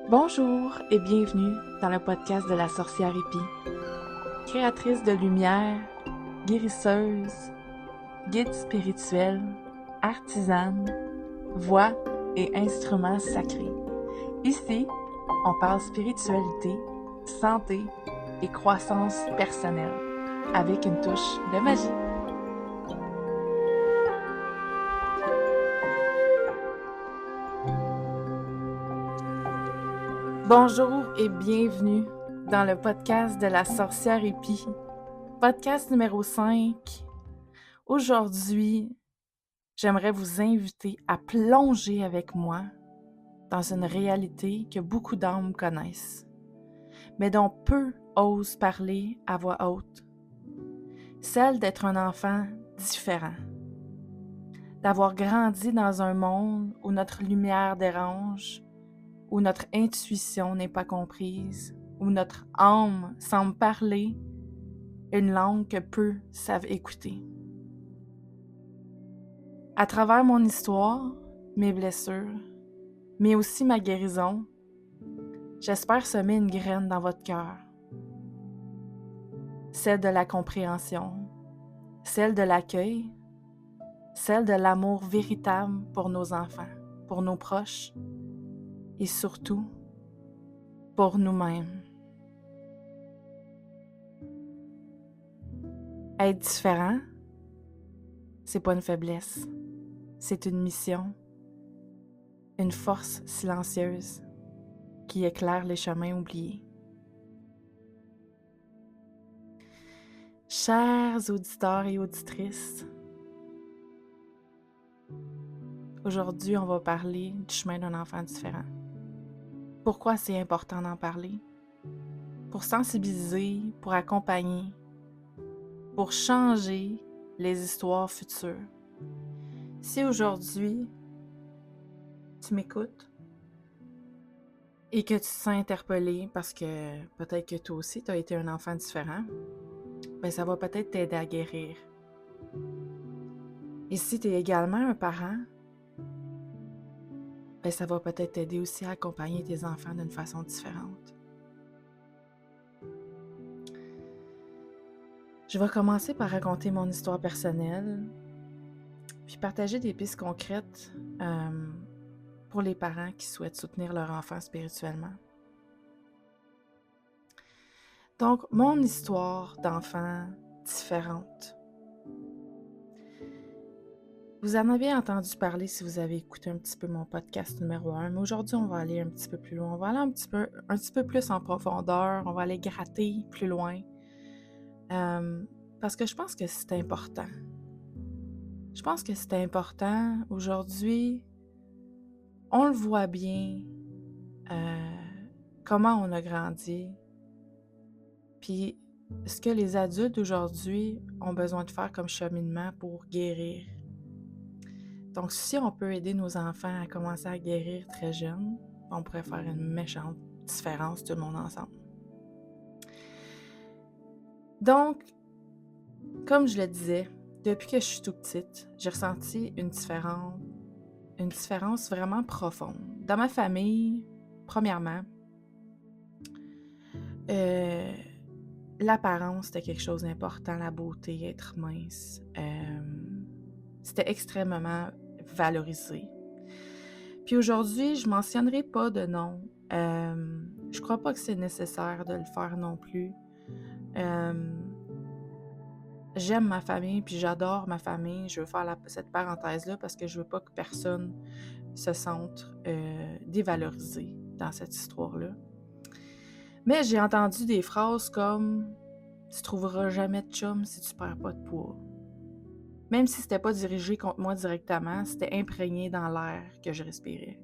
Bonjour et bienvenue dans le podcast de la sorcière Épi. Créatrice de lumière, guérisseuse, guide spirituel, artisane, voix et instruments sacrés. Ici, on parle spiritualité, santé et croissance personnelle avec une touche de magie. Bonjour et bienvenue dans le podcast de la sorcière Épi, podcast numéro 5. Aujourd'hui, j'aimerais vous inviter à plonger avec moi dans une réalité que beaucoup d'âmes connaissent, mais dont peu osent parler à voix haute. Celle d'être un enfant différent, d'avoir grandi dans un monde où notre lumière dérange, où notre intuition n'est pas comprise, où notre âme semble parler une langue que peu savent écouter. À travers mon histoire, mes blessures, mais aussi ma guérison, j'espère semer une graine dans votre cœur. Celle de la compréhension, celle de l'accueil, celle de l'amour véritable pour nos enfants, pour nos proches et surtout pour nous-mêmes. Être différent, c'est pas une faiblesse, c'est une mission, une force silencieuse qui éclaire les chemins oubliés. Chers auditeurs et auditrices, aujourd'hui, on va parler du chemin d'un enfant différent. Pourquoi c'est important d'en parler? Pour sensibiliser, pour accompagner, pour changer les histoires futures. Si aujourd'hui, tu m'écoutes et que tu te sens interpellé parce que peut-être que toi aussi, tu as été un enfant différent, ben ça va peut-être t'aider à guérir. Et si tu es également un parent, ben ça va peut-être t'aider aussi à accompagner tes enfants d'une façon différente. Je vais commencer par raconter mon histoire personnelle, puis partager des pistes concrètes pour les parents qui souhaitent soutenir leur enfant spirituellement. Donc, mon histoire d'enfant différente. Vous en avez entendu parler si vous avez écouté un petit peu mon podcast numéro 1, mais aujourd'hui, on va aller un petit peu plus loin. On va aller un petit peu plus en profondeur, on va aller gratter plus loin. Parce que je pense que c'est important. Je pense que c'est important. Aujourd'hui, on le voit bien, comment on a grandi, puis ce que les adultes aujourd'hui ont besoin de faire comme cheminement pour guérir. Donc, si on peut aider nos enfants à commencer à guérir très jeunes, on pourrait faire une méchante différence tout le monde ensemble. Donc, comme je le disais, depuis que je suis toute petite, j'ai ressenti une différence vraiment profonde. Dans ma famille, premièrement, l'apparence, c'était quelque chose d'important, la beauté, être mince. C'était extrêmement valorisé. Puis aujourd'hui, je mentionnerai pas de nom. Je crois pas que c'est nécessaire de le faire non plus. J'aime ma famille, puis j'adore ma famille. Je veux faire cette parenthèse-là parce que je veux pas que personne se sente dévalorisé dans cette histoire-là. Mais j'ai entendu des phrases comme « Tu trouveras jamais de chum si tu perds pas de poids ». Même si c'était pas dirigé contre moi directement, c'était imprégné dans l'air que je respirais.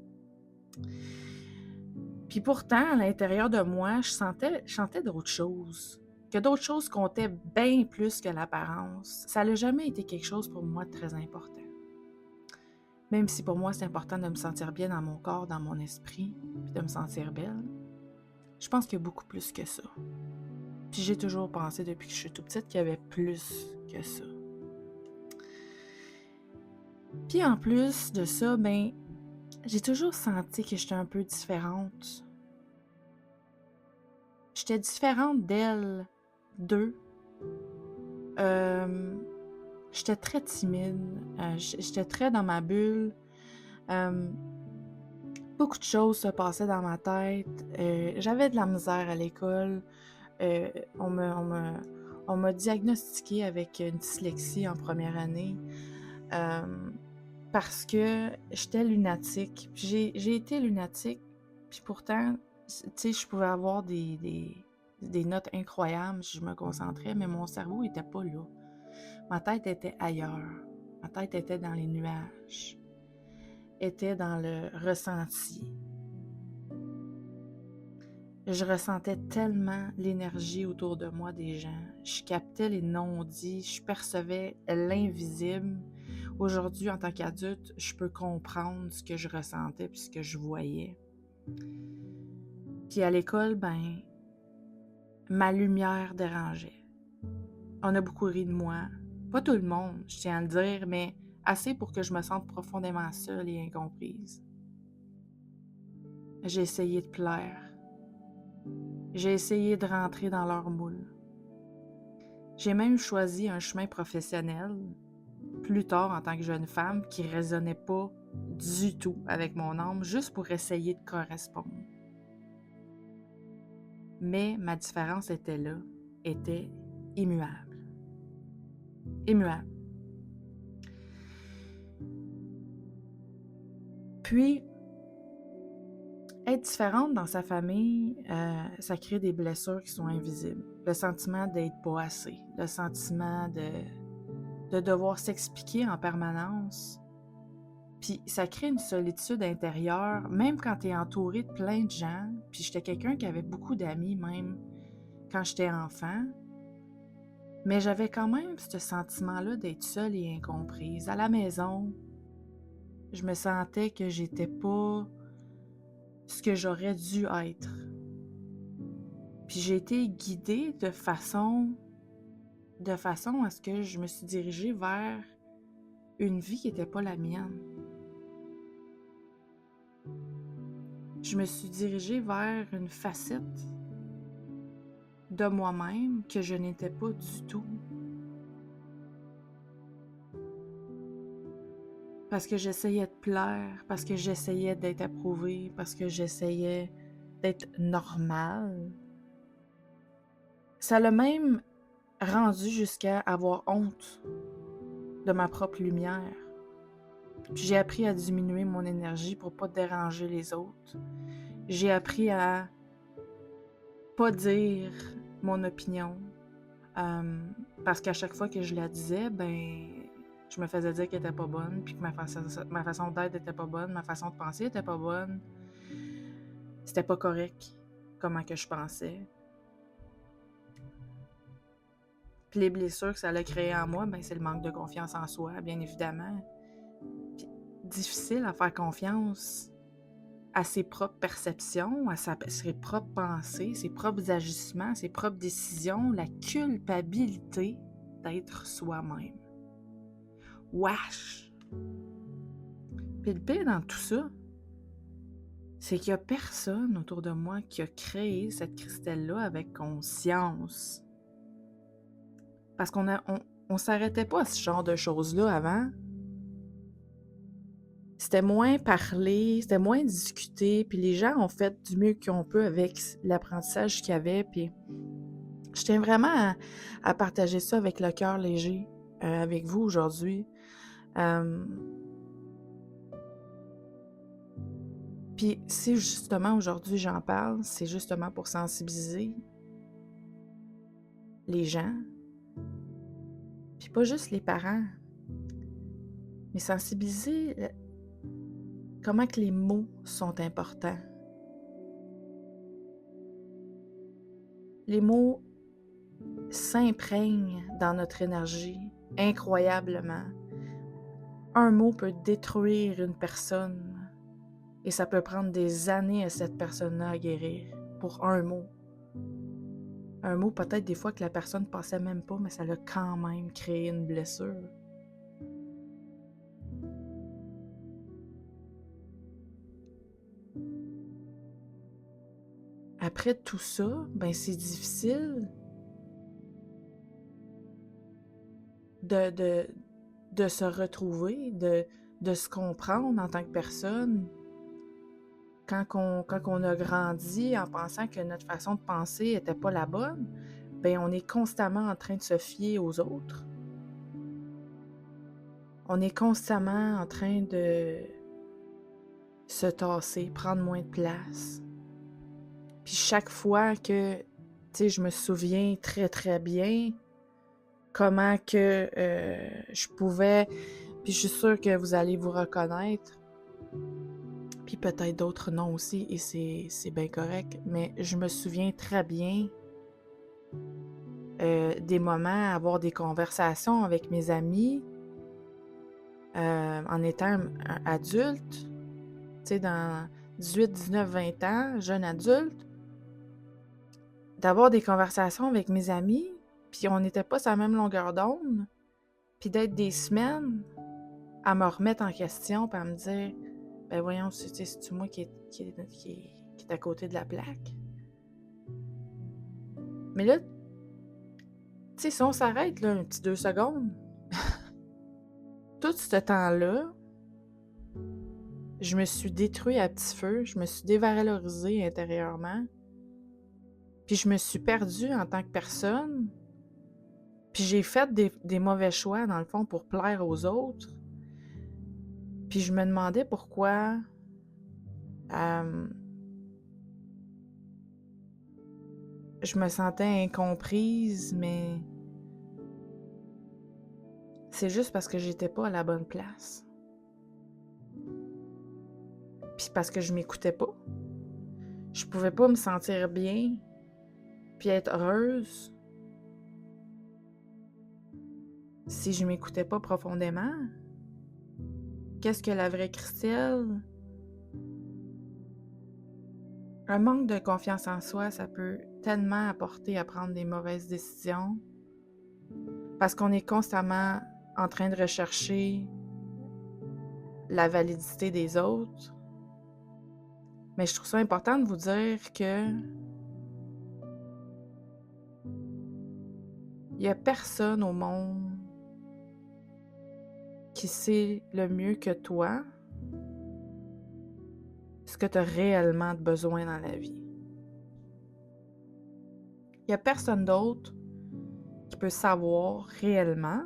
Puis pourtant, à l'intérieur de moi, je sentais d'autres choses. Que d'autres choses comptaient bien plus que l'apparence. Ça n'a jamais été quelque chose pour moi de très important. Même si pour moi, c'est important de me sentir bien dans mon corps, dans mon esprit, puis de me sentir belle, je pense qu'il y a beaucoup plus que ça. Puis j'ai toujours pensé depuis que je suis toute petite qu'il y avait plus que ça. Puis en plus de ça, j'ai toujours senti que j'étais un peu différente. J'étais différente d'elle, d'eux. J'étais très timide, j'étais très dans ma bulle. Beaucoup de choses se passaient dans ma tête. J'avais de la misère à l'école. Euh, on m'a diagnostiqué avec une dyslexie en première année parce que j'étais lunatique. Puis j'ai été lunatique, puis pourtant, tu sais, je pouvais avoir des notes incroyables, je me concentrais, mais mon cerveau n'était pas là. Ma tête était ailleurs. Ma tête était dans les nuages, était dans le ressenti. Je ressentais tellement l'énergie autour de moi des gens. Je captais les non-dits, je percevais l'invisible. Aujourd'hui, en tant qu'adulte, je peux comprendre ce que je ressentais et ce que je voyais. Puis à l'école, ma lumière dérangeait. On a beaucoup ri de moi. Pas tout le monde, je tiens à le dire, mais assez pour que je me sente profondément seule et incomprise. J'ai essayé de plaire. J'ai essayé de rentrer dans leur moule. J'ai même choisi un chemin professionnel, plus tard en tant que jeune femme, qui ne résonnait pas du tout avec mon âme, juste pour essayer de correspondre. Mais ma différence était là, était immuable. Immuable. Puis, être différente dans sa famille, ça crée des blessures qui sont invisibles. Le sentiment d'être pas assez, le sentiment de devoir s'expliquer en permanence. Puis ça crée une solitude intérieure, même quand tu es entouré de plein de gens. Puis j'étais quelqu'un qui avait beaucoup d'amis, même quand j'étais enfant. Mais j'avais quand même ce sentiment-là d'être seule et incomprise. À la maison, je me sentais que j'étais pas ce que j'aurais dû être. Puis j'ai été guidée de façon à ce que je me suis dirigée vers une vie qui n'était pas la mienne. Je me suis dirigée vers une facette de moi-même que je n'étais pas du tout. Parce que j'essayais de plaire, parce que j'essayais d'être approuvée, parce que j'essayais d'être normale. Ça l'a même rendu jusqu'à avoir honte de ma propre lumière. Puis j'ai appris à diminuer mon énergie pour pas déranger les autres. J'ai appris à pas dire mon opinion. Parce qu'à chaque fois que je la disais, je me faisais dire qu'elle était pas bonne, puis que ma façon d'être était pas bonne, ma façon de penser était pas bonne. C'était pas correct comment que je pensais. Puis les blessures que ça a créé en moi, c'est le manque de confiance en soi, bien évidemment. Puis difficile à faire confiance à ses propres perceptions, à ses propres pensées, ses propres agissements, ses propres décisions, la culpabilité d'être soi-même. Wesh! Puis le pire dans tout ça, c'est qu'il n'y a personne autour de moi qui a créé cette Christelle-là avec conscience. Parce qu'on s'arrêtait pas à ce genre de choses-là avant. C'était moins parlé, c'était moins discuté, puis les gens ont fait du mieux qu'on peut avec l'apprentissage qu'il y avait, puis je tiens vraiment à partager ça avec le cœur léger, avec vous aujourd'hui. Puis si justement aujourd'hui j'en parle, c'est justement pour sensibiliser les gens, puis pas juste les parents, mais sensibiliser comment que les mots sont importants. Les mots s'imprègnent dans notre énergie incroyablement. Un mot peut détruire une personne et ça peut prendre des années à cette personne-là à guérir pour un mot. Un mot peut-être des fois que la personne ne pensait même pas, mais ça l'a quand même créé une blessure. Après tout ça, ben c'est difficile de se retrouver, de se comprendre en tant que personne. Quand on a grandi en pensant que notre façon de penser n'était pas la bonne, ben on est constamment en train de se fier aux autres. On est constamment en train de se tasser, prendre moins de place. Puis chaque fois que, tu sais, je me souviens très très bien comment que je pouvais, puis je suis sûre que vous allez vous reconnaître, puis peut-être d'autres non aussi, et c'est bien correct, mais je me souviens très bien des moments, avoir des conversations avec mes amis en étant un adulte, tu sais, dans 18, 19, 20 ans, jeune adulte, d'avoir des conversations avec mes amis, puis on n'était pas sur la même longueur d'onde, puis d'être des semaines à me remettre en question, puis à me dire, ben voyons, c'est-tu moi qui est à côté de la plaque? Mais là, tu sais, si on s'arrête là, un petit 2 secondes, tout ce temps-là, je me suis détruit à petit feu, je me suis dévalorisée intérieurement, puis je me suis perdue en tant que personne, puis j'ai fait des mauvais choix, dans le fond, pour plaire aux autres. Puis je me demandais pourquoi je me sentais incomprise, mais c'est juste parce que j'étais pas à la bonne place. Puis parce que je m'écoutais pas. Je pouvais pas me sentir bien, puis être heureuse si je m'écoutais pas profondément. Qu'est-ce que la vraie Christelle? Un manque de confiance en soi, ça peut tellement apporter à prendre des mauvaises décisions parce qu'on est constamment en train de rechercher la validité des autres. Mais je trouve ça important de vous dire que il n'y a personne au monde qui sait le mieux que toi ce que tu as réellement besoin dans la vie. Il n'y a personne d'autre qui peut savoir réellement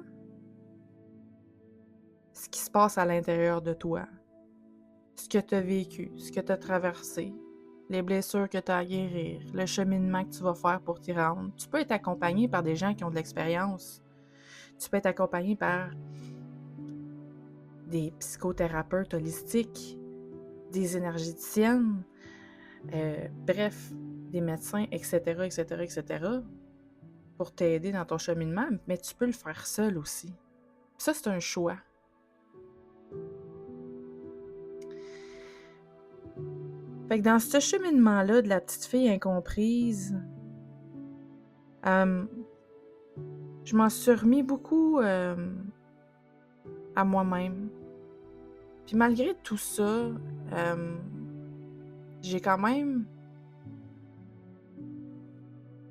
ce qui se passe à l'intérieur de toi, ce que tu as vécu, ce que tu as traversé, les blessures que tu as à guérir, le cheminement que tu vas faire pour t'y rendre. Tu peux être accompagné par des gens qui ont de l'expérience. Tu peux être accompagné par des psychothérapeutes holistiques, des énergéticiennes, bref, des médecins, etc., etc., etc., pour t'aider dans ton cheminement, mais tu peux le faire seul aussi. Ça, c'est un choix. Fait que dans ce cheminement-là de la petite fille incomprise, je m'en suis remis beaucoup à moi-même. Puis malgré tout ça, j'ai quand même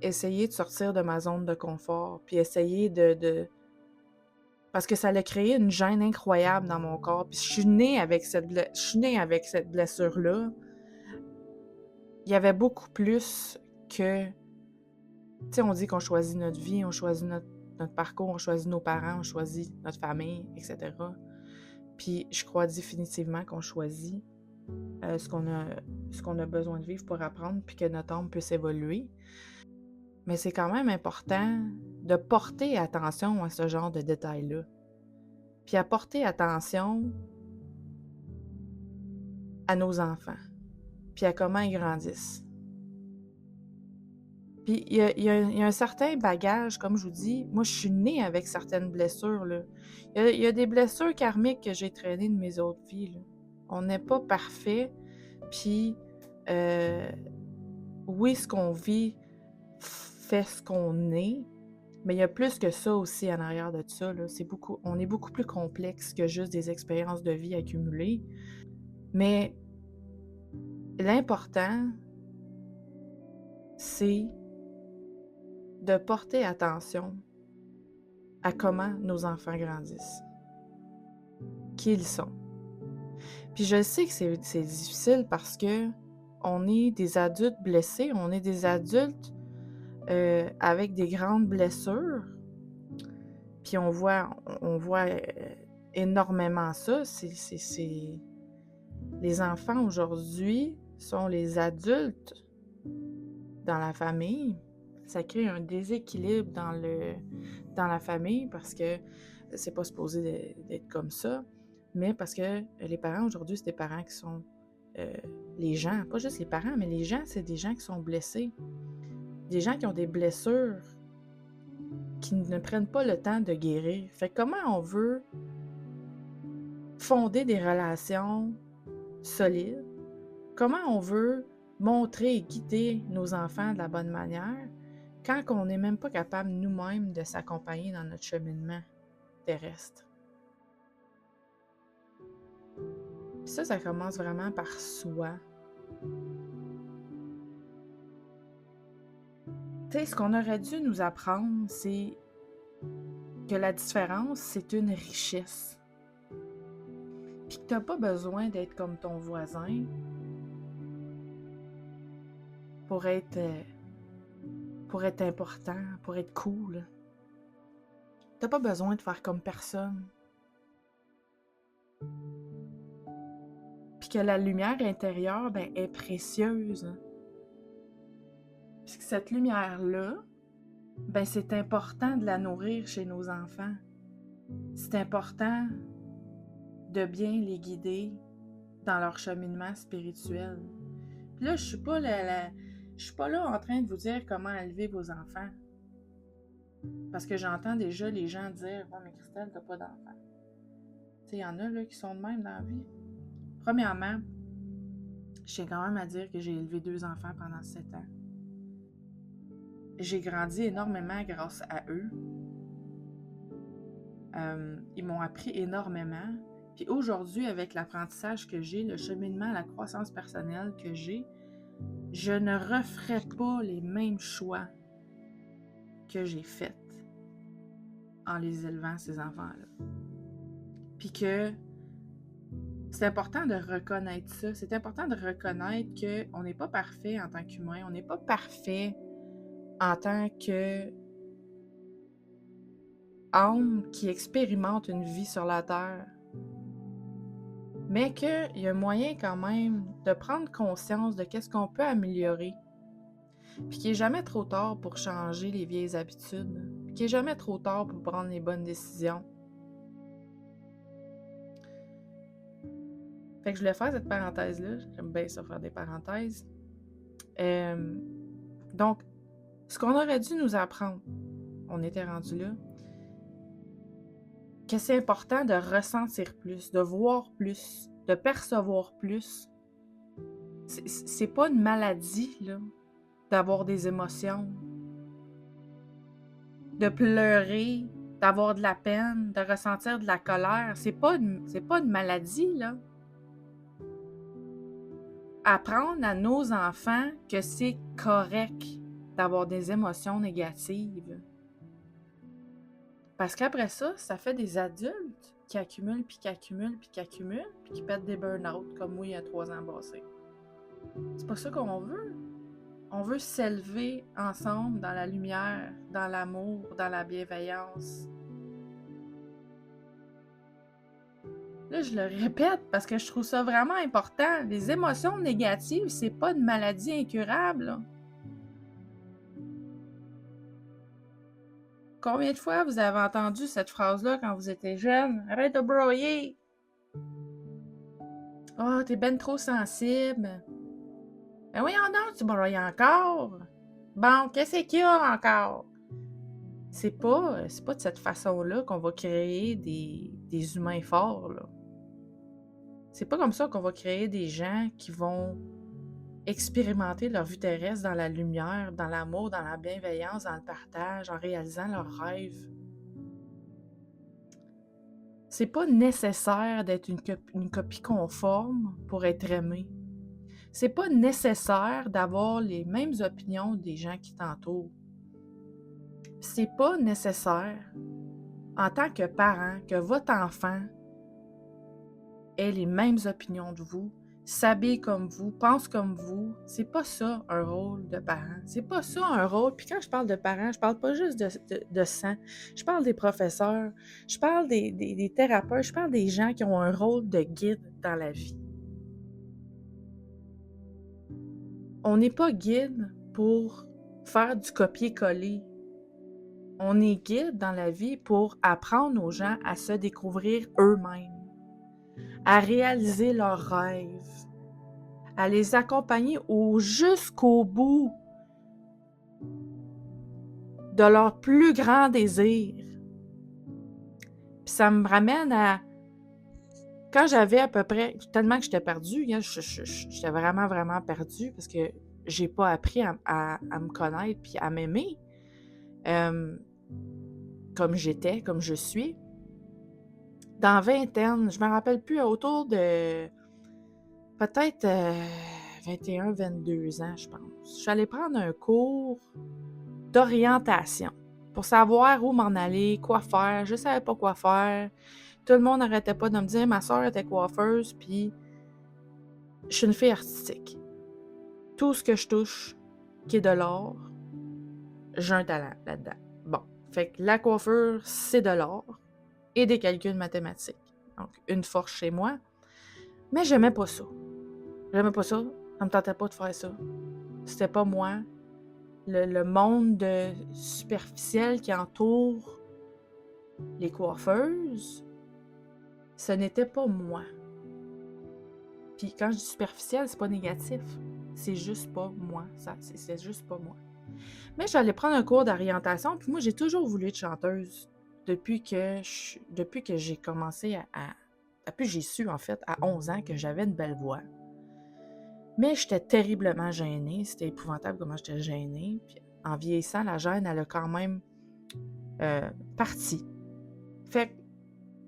essayé de sortir de ma zone de confort, puis essayé parce que ça a créé une gêne incroyable dans mon corps. Puis je suis née avec cette blessure-là. Il y avait beaucoup plus que... Tu sais, on dit qu'on choisit notre vie, on choisit notre parcours, on choisit nos parents, on choisit notre famille, etc. Puis je crois définitivement qu'on choisit ce qu'on a besoin de vivre pour apprendre, puis que notre âme puisse évoluer. Mais c'est quand même important de porter attention à ce genre de détails-là. Puis à porter attention à nos enfants, puis à comment ils grandissent. Puis il y a un certain bagage, comme je vous dis. Moi, je suis née avec certaines blessures, là. Il y a des blessures karmiques que j'ai traînées de mes autres vies, là. On n'est pas parfait, puis oui, ce qu'on vit fait ce qu'on est, mais il y a plus que ça aussi en arrière de ça, là. On est beaucoup plus complexe que juste des expériences de vie accumulées. Mais l'important, c'est de porter attention à comment nos enfants grandissent, qui ils sont. Puis je sais que c'est difficile parce que on est des adultes blessés, on est des adultes avec des grandes blessures. Puis on voit énormément ça. Les enfants aujourd'hui sont les adultes dans la famille. Ça crée un déséquilibre dans la famille parce que c'est pas supposé d'être comme ça, mais parce que les parents aujourd'hui, c'est des parents qui sont les gens, pas juste les parents, mais les gens, c'est des gens qui sont blessés. Des gens qui ont des blessures qui ne prennent pas le temps de guérir. Fait que comment on veut fonder des relations solides? Comment on veut montrer et guider nos enfants de la bonne manière quand on n'est même pas capable nous-mêmes de s'accompagner dans notre cheminement terrestre? Puis ça commence vraiment par soi. Tu sais, ce qu'on aurait dû nous apprendre, c'est que la différence, c'est une richesse. Puis que t'as pas besoin d'être comme ton voisin pour être important, pour être cool. T'as pas besoin de faire comme personne. Puis que la lumière intérieure, est précieuse. Puis que cette lumière-là, c'est important de la nourrir chez nos enfants. C'est important de bien les guider dans leur cheminement spirituel. Puis là, je suis pas là en train de vous dire comment élever vos enfants. Parce que j'entends déjà les gens dire « Ouais, mais Christelle, t'as pas d'enfants. » Tu sais, il y en a là, qui sont de même dans la vie. Premièrement, je tiens quand même à dire que j'ai élevé 2 enfants pendant 7 ans. J'ai grandi énormément grâce à eux. Ils m'ont appris énormément. Puis aujourd'hui, avec l'apprentissage que j'ai, le cheminement, la croissance personnelle que j'ai, je ne referai pas les mêmes choix que j'ai faits en les élevant, ces enfants-là. Puis que c'est important de reconnaître ça. C'est important de reconnaître qu'on n'est pas parfait en tant qu'humain. On n'est pas parfait en tant que âme qui expérimente une vie sur la Terre. Mais qu'il y a un moyen quand même de prendre conscience de qu'est-ce qu'on peut améliorer. Puis qu'il n'est jamais trop tard pour changer les vieilles habitudes. Puis qu'il n'est jamais trop tard pour prendre les bonnes décisions. Fait que je voulais faire cette parenthèse-là. J'aime bien ça, faire des parenthèses. Donc, ce qu'on aurait dû nous apprendre, on était rendu là, que c'est important de ressentir plus, de voir plus, de percevoir plus. C'est pas une maladie, là, d'avoir des émotions, de pleurer, d'avoir de la peine, de ressentir de la colère. C'est pas une maladie, là. Apprendre à nos enfants que c'est correct d'avoir des émotions négatives. Parce qu'après ça, ça fait des adultes qui accumulent, puis qui accumulent, puis qui accumulent, puis qui pètent des burn-out, comme moi il y a 3 ans passés. C'est pas ça qu'on veut. On veut s'élever ensemble dans la lumière, dans l'amour, dans la bienveillance. Là, je le répète parce que je trouve ça vraiment important. Les émotions négatives, c'est pas une maladie incurable, là. Combien de fois vous avez entendu cette phrase-là quand vous étiez jeune? Arrête de broyer! Oh, t'es ben trop sensible. Ben voyons donc, tu broyes encore. Bon, qu'est-ce qu'il y a encore? C'est pas de cette façon-là qu'on va créer des humains forts, là. C'est pas comme ça qu'on va créer des gens qui vont expérimenter leur vie terrestre dans la lumière, dans l'amour, dans la bienveillance, dans le partage, en réalisant leurs rêves. C'est pas nécessaire d'être une copie conforme pour être aimé. C'est pas nécessaire d'avoir les mêmes opinions des gens qui t'entourent. C'est pas nécessaire, en tant que parent, que votre enfant ait les mêmes opinions de vous, s'habille comme vous, pense comme vous. C'est pas ça un rôle de parent. C'est pas ça un rôle. Puis quand je parle de parents, je parle pas juste de sang. Je parle des professeurs, je parle des thérapeutes, je parle des gens qui ont un rôle de guide dans la vie. On n'est pas guide pour faire du copier-coller. On est guide dans la vie pour apprendre aux gens à se découvrir eux-mêmes, à réaliser leurs rêves, à les accompagner jusqu'au bout de leur plus grand désir. Puis ça me ramène à quand j'avais à peu près, tellement que j'étais perdue, j'étais vraiment, vraiment perdue parce que j'ai pas appris à me connaître puis à m'aimer comme j'étais, comme je suis. Dans vingtaine, je me rappelle plus, autour de peut-être 21, 22 ans, je pense. Je suis allée prendre un cours d'orientation pour savoir où m'en aller, quoi faire. Je savais pas quoi faire. Tout le monde n'arrêtait pas de me dire, ma soeur était coiffeuse, puis je suis une fille artistique. Tout ce que je touche, qui est de l'or, j'ai un talent là-dedans. Bon, fait que la coiffure, c'est de l'or et des calculs mathématiques. Donc, une force chez moi. Mais j'aimais pas ça. J'aimais pas ça. Ça me tentait pas de faire ça. C'était pas moi. Le monde superficiel qui entoure les coiffeuses, ce n'était pas moi. Puis quand je dis superficiel, c'est pas négatif. C'est juste pas moi. C'est juste pas moi. Mais j'allais prendre un cours d'orientation, puis moi, j'ai toujours voulu être chanteuse. Depuis que j'ai commencé Depuis que j'ai su, en fait, à 11 ans, que j'avais une belle voix. Mais j'étais terriblement gênée. C'était épouvantable comment j'étais gênée. Puis en vieillissant, la gêne, elle a quand même parti. Fait que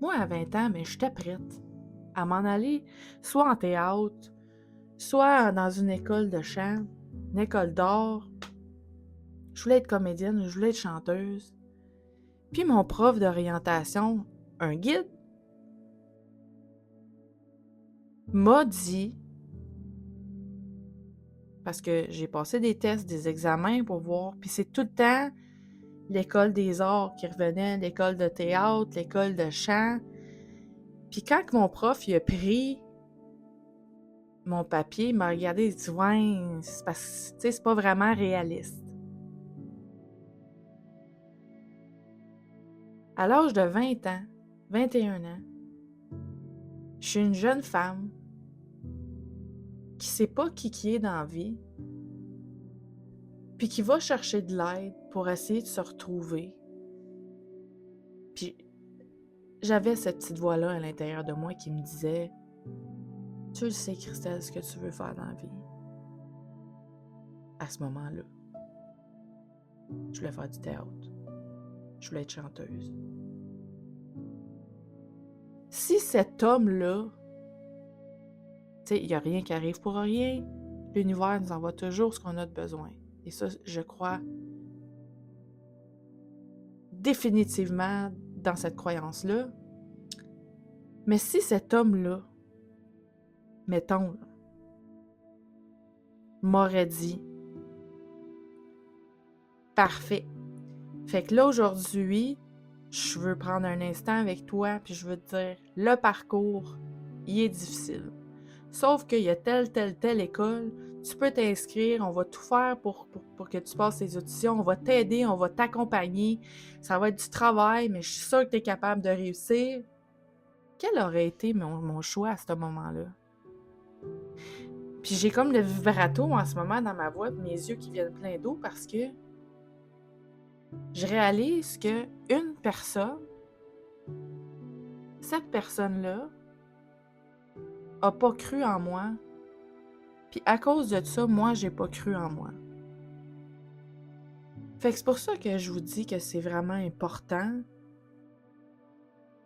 moi, à 20 ans, mais j'étais prête à m'en aller soit en théâtre, soit dans une école de chant, une école d'art. Je voulais être comédienne, je voulais être chanteuse. Puis mon prof d'orientation, un guide, m'a dit, parce que j'ai passé des tests, des examens pour voir, puis c'est tout le temps l'école des arts qui revenait, l'école de théâtre, l'école de chant. Puis quand mon prof il a pris mon papier, il m'a regardé et il dit « Ouais, c'est parce que c'est pas vraiment réaliste. » À l'âge de 20 ans, 21 ans, je suis une jeune femme qui sait pas qui est dans la vie, puis qui va chercher de l'aide pour essayer de se retrouver. Puis j'avais cette petite voix-là à l'intérieur de moi qui me disait « Tu le sais, Christelle, ce que tu veux faire dans la vie. » À ce moment-là, je voulais faire du théâtre. Je voulais être chanteuse. Si cet homme-là, tu sais, il n'y a rien qui arrive pour rien, l'univers nous envoie toujours ce qu'on a de besoin. Et ça, je crois définitivement dans cette croyance-là. Mais si cet homme-là, mettons, là, m'aurait dit « Parfait. Fait que là, aujourd'hui, je veux prendre un instant avec toi, puis je veux te dire, le parcours, il est difficile. Sauf qu'il y a telle école, tu peux t'inscrire, on va tout faire pour que tu passes tes auditions, on va t'aider, on va t'accompagner, ça va être du travail, mais je suis sûre que tu es capable de réussir. » Quel aurait été mon choix à ce moment-là? Puis j'ai comme le vibrato en ce moment dans ma voix, mes yeux qui viennent pleins d'eau parce que je réalise que une personne, cette personne-là, a pas cru en moi Puis à cause de ça, moi, j'ai pas cru en moi. Fait que c'est pour ça que je vous dis que c'est vraiment important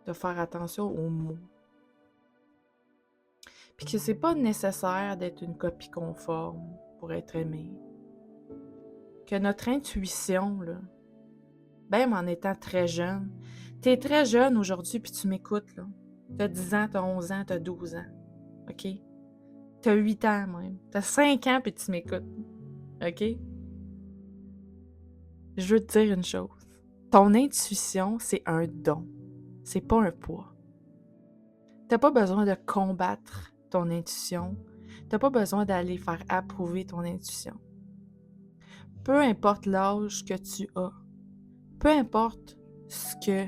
de faire attention aux mots. Puis que c'est pas nécessaire d'être une copie conforme pour être aimé. Que notre intuition, là, même en étant très jeune, t'es très jeune aujourd'hui puis tu m'écoutes, là. T'as 10 ans, t'as 11 ans, t'as 12 ans, OK? T'as 8 ans même, t'as 5 ans puis tu m'écoutes, OK? Je veux te dire une chose. Ton intuition, c'est un don, c'est pas un poids. T'as pas besoin de combattre ton intuition, t'as pas besoin d'aller faire approuver ton intuition. Peu importe l'âge que tu as, peu importe ce que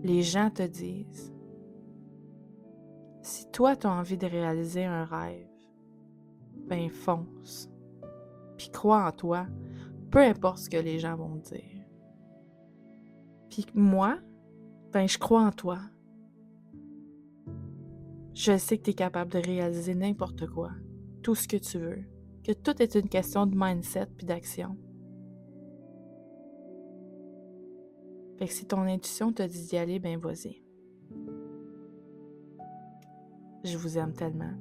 les gens te disent, si toi tu as envie de réaliser un rêve, ben fonce. Puis crois en toi, peu importe ce que les gens vont te dire. Puis moi, ben je crois en toi. Je sais que tu es capable de réaliser n'importe quoi, tout ce que tu veux, que tout est une question de mindset puis d'action. Fait que si ton intuition te dit d'y aller, ben vas-y. Je vous aime tellement.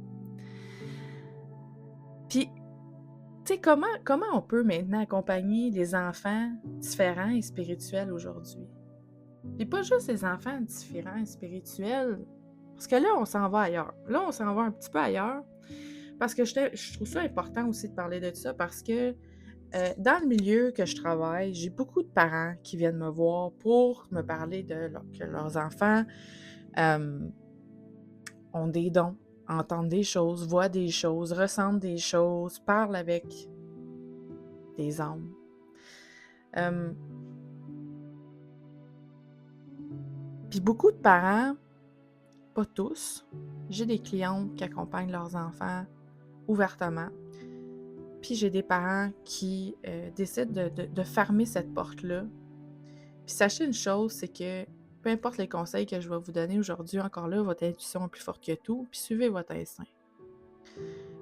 Puis, tu sais, comment on peut maintenant accompagner les enfants différents et spirituels aujourd'hui? Puis pas juste les enfants différents et spirituels, parce que là, on s'en va ailleurs. Là, on s'en va un petit peu ailleurs, parce que je trouve ça important aussi de parler de ça, parce que dans le milieu que je travaille, j'ai beaucoup de parents qui viennent me voir pour me parler que leurs enfants ont des dons, entendent des choses, voient des choses, ressentent des choses, parlent avec des âmes. Puis beaucoup de parents, pas tous, j'ai des clientes qui accompagnent leurs enfants ouvertement. Puis j'ai des parents qui décident de fermer cette porte-là. Puis sachez une chose, c'est que peu importe les conseils que je vais vous donner aujourd'hui, encore là, votre intuition est plus forte que tout, puis suivez votre instinct.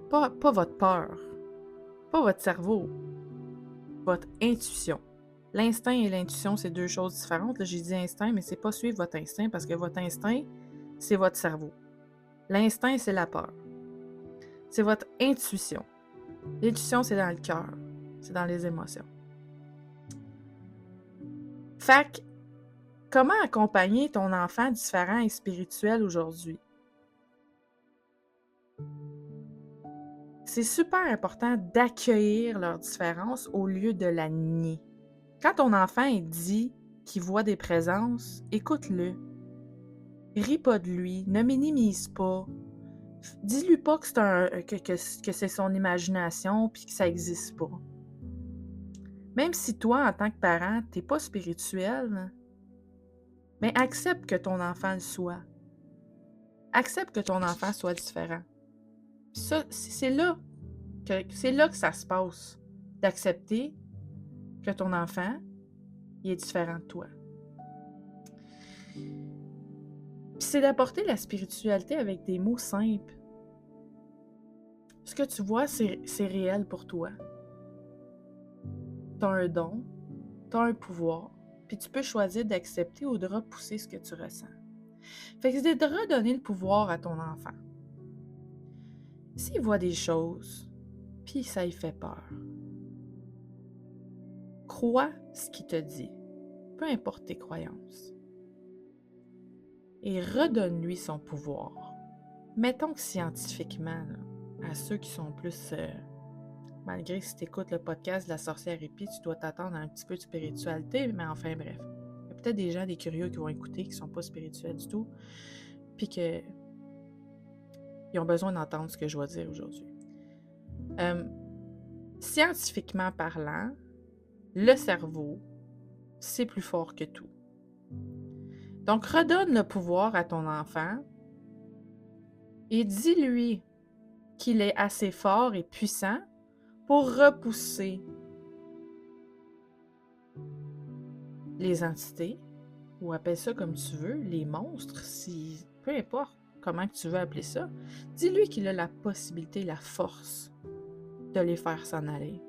Pas votre peur, pas votre cerveau, votre intuition. L'instinct et l'intuition, c'est deux choses différentes. Là, j'ai dit instinct, mais c'est pas suivre votre instinct, parce que votre instinct, c'est votre cerveau. L'instinct, c'est la peur. C'est votre intuition. L'intuition, c'est dans le cœur. C'est dans les émotions. Fait que, comment accompagner ton enfant différent et spirituel aujourd'hui? C'est super important d'accueillir leur différence au lieu de la nier. Quand ton enfant dit qu'il voit des présences, écoute-le. Ris pas de lui, ne minimise pas. Dis-lui pas que c'est son imagination puis que ça n'existe pas. Même si toi, en tant que parent, t'es pas spirituel, mais accepte que ton enfant le soit. Accepte que ton enfant soit différent. Ça, c'est là que ça se passe, d'accepter que ton enfant il est différent de toi. Puis c'est d'apporter la spiritualité avec des mots simples. Ce que tu vois, c'est réel pour toi. Tu as un don, tu as un pouvoir, puis tu peux choisir d'accepter ou de repousser ce que tu ressens. Fait que c'est de redonner le pouvoir à ton enfant. S'il voit des choses, puis ça lui fait peur, crois ce qu'il te dit, peu importe tes croyances, et redonne-lui son pouvoir. Mettons que scientifiquement, là, à ceux qui sont plus... malgré que si tu écoutes le podcast de la sorcière hippie, tu dois t'attendre à un petit peu de spiritualité, mais enfin bref. Il y a peut-être des gens, des curieux qui vont écouter, qui ne sont pas spirituels du tout, puis qu'ils ont besoin d'entendre ce que je vais dire aujourd'hui. Scientifiquement parlant, le cerveau, c'est plus fort que tout. Donc, redonne le pouvoir à ton enfant et dis-lui qu'il est assez fort et puissant pour repousser les entités, ou appelle ça comme tu veux, les monstres, peu importe comment que tu veux appeler ça, dis-lui qu'il a la possibilité, la force de les faire s'en aller.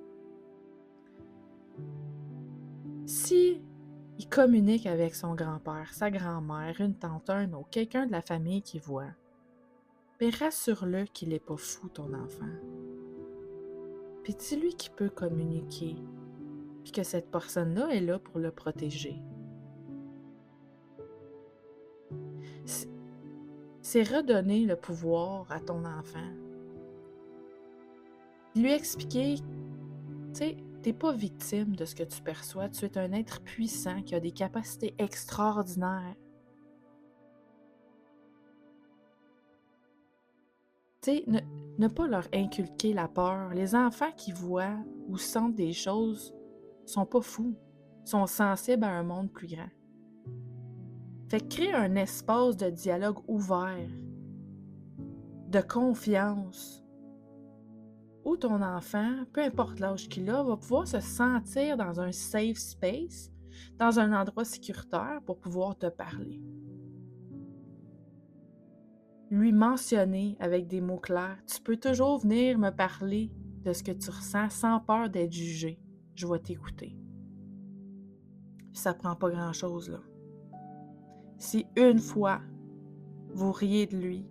Si il communique avec son grand-père, sa grand-mère, une tante, un autre, quelqu'un de la famille qui voit, bien rassure-le qu'il n'est pas fou, ton enfant. Puis dis-lui qu'il peut communiquer, puis que cette personne-là est là pour le protéger. C'est redonner le pouvoir à ton enfant. Lui expliquer, tu sais, t'es pas victime de ce que tu perçois, tu es un être puissant qui a des capacités extraordinaires. Tu sais, ne pas leur inculquer la peur. Les enfants qui voient ou sentent des choses sont pas fous, sont sensibles à un monde plus grand. Fait que crée un espace de dialogue ouvert, de confiance, où ton enfant, peu importe l'âge qu'il a, va pouvoir se sentir dans un safe space, dans un endroit sécuritaire pour pouvoir te parler. Lui mentionner avec des mots clairs, tu peux toujours venir me parler de ce que tu ressens sans peur d'être jugé. Je vais t'écouter. Puis ça prend pas grand-chose, là. Si une fois, vous riez de lui,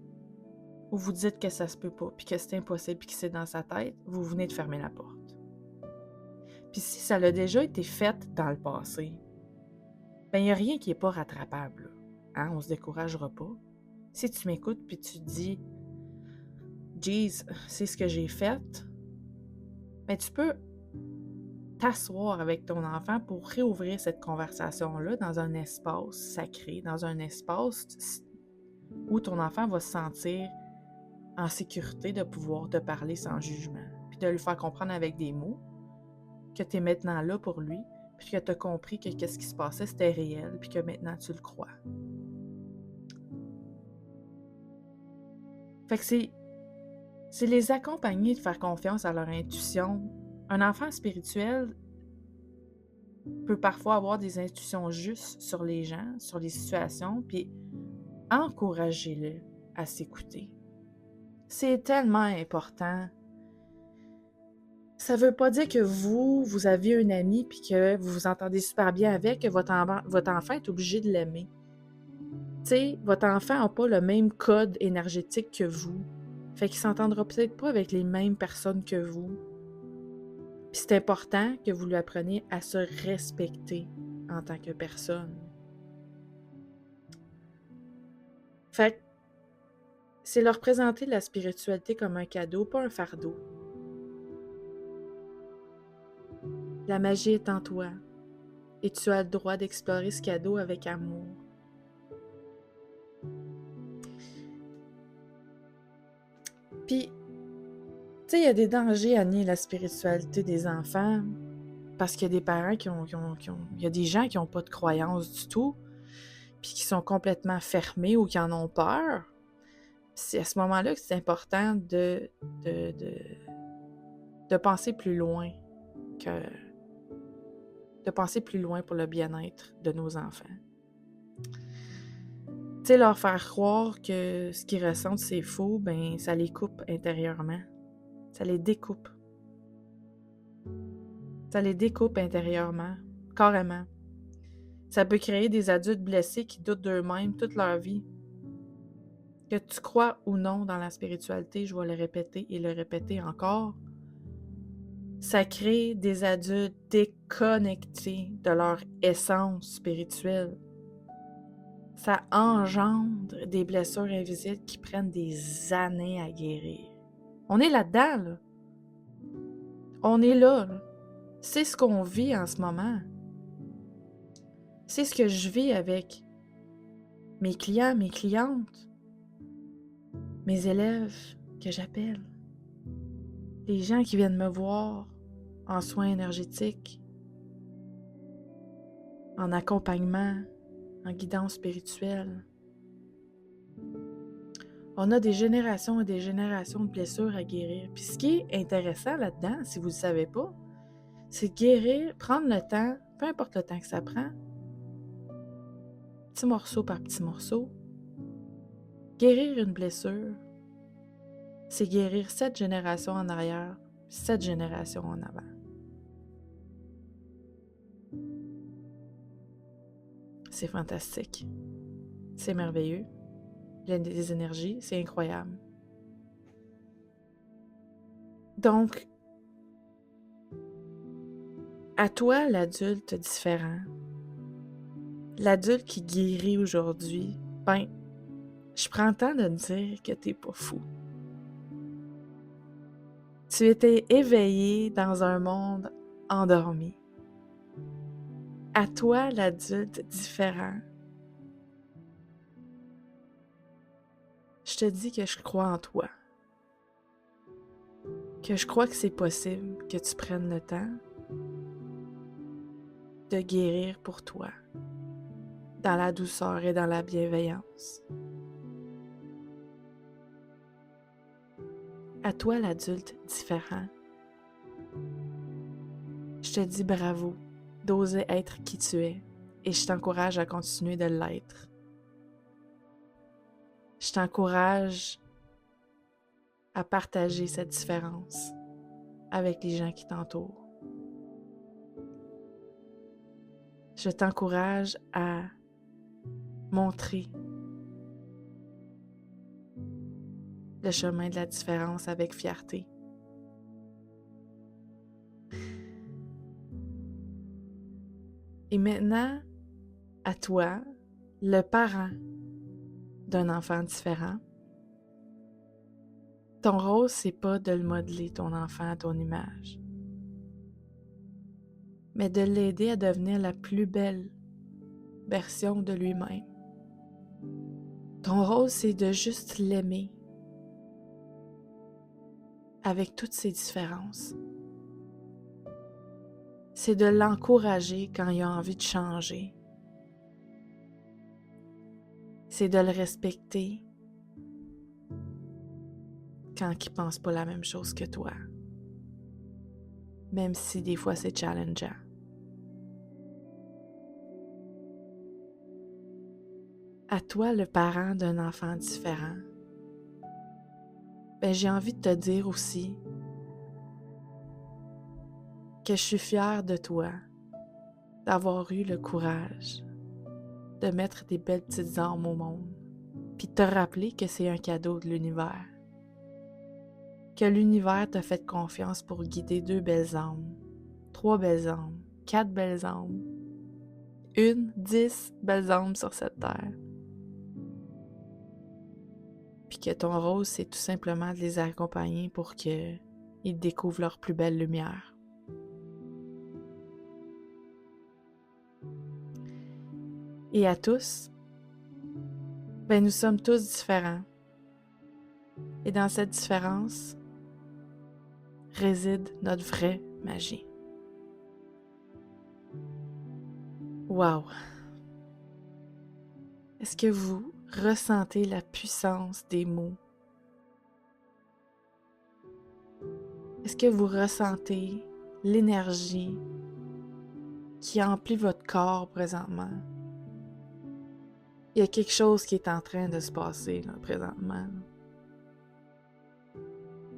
ou vous dites que ça se peut pas, puis que c'est impossible, puis que c'est dans sa tête, vous venez de fermer la porte. Puis si ça l'a déjà été fait dans le passé, ben il n'y a rien qui n'est pas rattrapable. Hein? On se découragera pas. Si tu m'écoutes puis tu te dis « Jeez, c'est ce que j'ai fait », ben tu peux t'asseoir avec ton enfant pour réouvrir cette conversation-là dans un espace sacré, dans un espace où ton enfant va se sentir en sécurité de pouvoir te parler sans jugement, puis de lui faire comprendre avec des mots que tu es maintenant là pour lui, puis que tu as compris que qu'est-ce qui se passait, c'était réel, puis que maintenant tu le crois. Fait que c'est les accompagner de faire confiance à leur intuition. Un enfant spirituel peut parfois avoir des intuitions justes sur les gens, sur les situations, puis encouragez-le à s'écouter. C'est tellement important. Ça veut pas dire que vous aviez un ami puis que vous vous entendez super bien avec, que votre enfant est obligé de l'aimer. Tu sais, votre enfant n'a pas le même code énergétique que vous. Fait qu'il s'entendra peut-être pas avec les mêmes personnes que vous. Puis c'est important que vous lui appreniez à se respecter en tant que personne. Fait que c'est leur présenter la spiritualité comme un cadeau, pas un fardeau. La magie est en toi et tu as le droit d'explorer ce cadeau avec amour. Puis, tu sais, il y a des dangers à nier la spiritualité des enfants parce qu'il y a des parents il y a des gens qui n'ont pas de croyance du tout puis qui sont complètement fermés ou qui en ont peur. C'est à ce moment-là que c'est important de penser plus loin de penser plus loin pour le bien-être de nos enfants. Tu sais, leur faire croire que ce qu'ils ressentent, c'est faux, ben ça les coupe intérieurement. Ça les découpe. Ça les découpe intérieurement, carrément. Ça peut créer des adultes blessés qui doutent d'eux-mêmes toute leur vie. Que tu crois ou non dans la spiritualité, je vais le répéter et le répéter encore, ça crée des adultes déconnectés de leur essence spirituelle. Ça engendre des blessures invisibles qui prennent des années à guérir. On est là-dedans, là. On est là. C'est ce qu'on vit en ce moment. C'est ce que je vis avec mes clients, mes clientes, mes élèves que j'appelle, les gens qui viennent me voir en soins énergétiques, en accompagnement, en guidance spirituelle. On a des générations et des générations de blessures à guérir. Puis ce qui est intéressant là-dedans, si vous ne le savez pas, c'est de guérir, prendre le temps, peu importe le temps que ça prend, petit morceau par petit morceau, Guérir une blessure, c'est guérir 7 générations en arrière, 7 générations en avant. C'est fantastique. C'est merveilleux. Il y a des énergies, c'est incroyable. Donc, à toi, l'adulte différent, l'adulte qui guérit aujourd'hui, ben, je prends le temps de te dire que t'es pas fou. Tu étais éveillé dans un monde endormi. À toi, l'adulte différent, je te dis que je crois en toi. Que je crois que c'est possible que tu prennes le temps de guérir pour toi, dans la douceur et dans la bienveillance. À toi, l'adulte différent, je te dis bravo d'oser être qui tu es et je t'encourage à continuer de l'être. Je t'encourage à partager cette différence avec les gens qui t'entourent. Je t'encourage à montrer le chemin de la différence avec fierté. Et maintenant, à toi, le parent d'un enfant différent, ton rôle, c'est pas de le modeler, ton enfant, à ton image, mais de l'aider à devenir la plus belle version de lui-même. Ton rôle, c'est de juste l'aimer avec toutes ses différences. C'est de l'encourager quand il a envie de changer. C'est de le respecter quand il ne pense pas la même chose que toi, même si des fois c'est challengeant. À toi, le parent d'un enfant différent, j'ai envie de te dire aussi que je suis fière de toi d'avoir eu le courage de mettre des belles petites âmes au monde, puis de te rappeler que c'est un cadeau de l'univers. Que l'univers t'a fait confiance pour guider 2 belles âmes, 3 belles âmes, 4 belles âmes, 10 belles âmes sur cette terre. Puis que ton rôle, c'est tout simplement de les accompagner pour qu'ils découvrent leur plus belle lumière. Et à tous, nous sommes tous différents. Et dans cette différence réside notre vraie magie. Wow! Est-ce que vous ressentez la puissance des mots? Est-ce que vous ressentez l'énergie qui emplit votre corps présentement? Il y a quelque chose qui est en train de se passer là, présentement.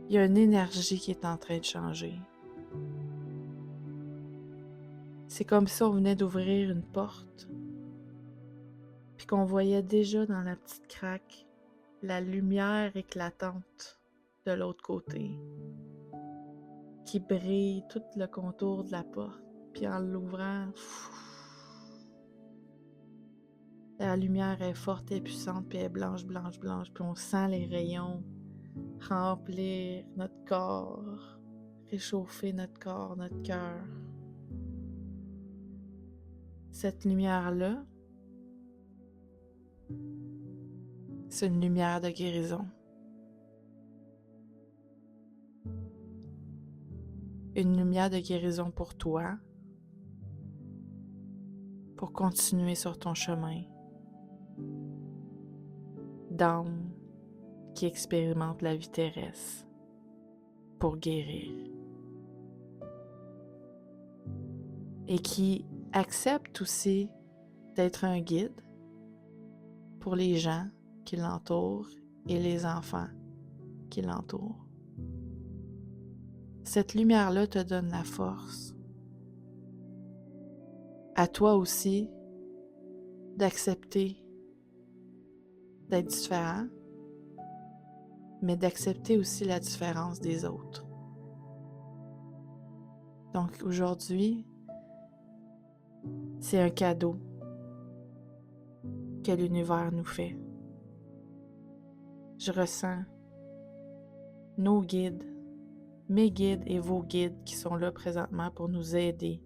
Il y a une énergie qui est en train de changer. C'est comme si on venait d'ouvrir une porte, puis qu'on voyait déjà dans la petite craque la lumière éclatante de l'autre côté, qui brille tout le contour de la porte, puis en l'ouvrant, la lumière est forte et puissante, puis elle est blanche, blanche, blanche, puis on sent les rayons remplir notre corps, réchauffer notre corps, notre cœur. Cette lumière-là, c'est une lumière de guérison. Une lumière de guérison pour toi, pour continuer sur ton chemin d'âme qui expérimente la vie terrestre pour guérir et qui accepte aussi d'être un guide pour les gens qui l'entourent et les enfants qui l'entourent. Cette lumière-là te donne la force. À toi aussi d'accepter d'être différent, mais d'accepter aussi la différence des autres. Donc aujourd'hui, c'est un cadeau que l'univers nous fait. Je ressens nos guides, mes guides et vos guides qui sont là présentement pour nous aider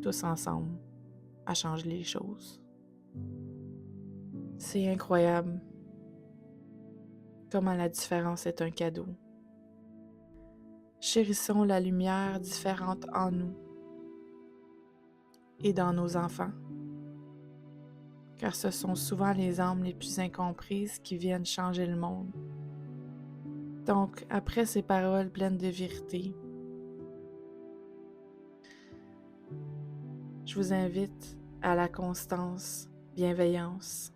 tous ensemble à changer les choses. C'est incroyable comment la différence est un cadeau. Chérissons la lumière différente en nous et dans nos enfants, car ce sont souvent les âmes les plus incomprises qui viennent changer le monde. Donc, après ces paroles pleines de vérité, je vous invite à la constance, bienveillance,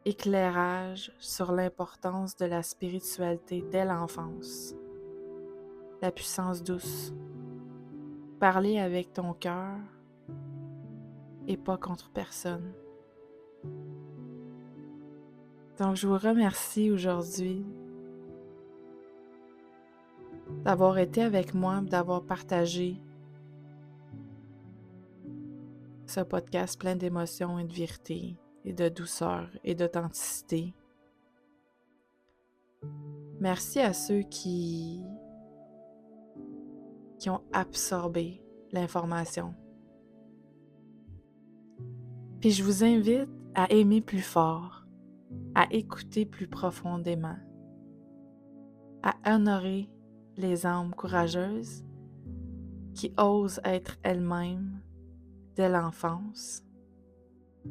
éclairage sur l'importance de la spiritualité dès l'enfance, la puissance douce, parler avec ton cœur et pas contre personne. Donc, je vous remercie aujourd'hui d'avoir été avec moi, d'avoir partagé ce podcast plein d'émotions et de vérité et de douceur et d'authenticité. Merci à ceux qui ont absorbé l'information. Puis je vous invite à aimer plus fort, à écouter plus profondément, à honorer les âmes courageuses qui osent être elles-mêmes dès l'enfance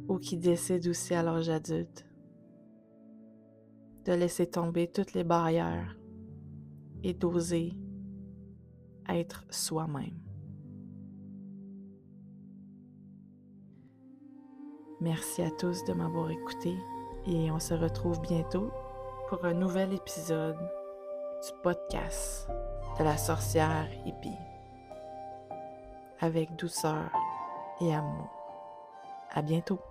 ou qui décident aussi à l'âge adulte de laisser tomber toutes les barrières et d'oser être soi-même. Merci à tous de m'avoir écouté et on se retrouve bientôt pour un nouvel épisode du podcast de la sorcière hippie avec douceur et amour. À bientôt!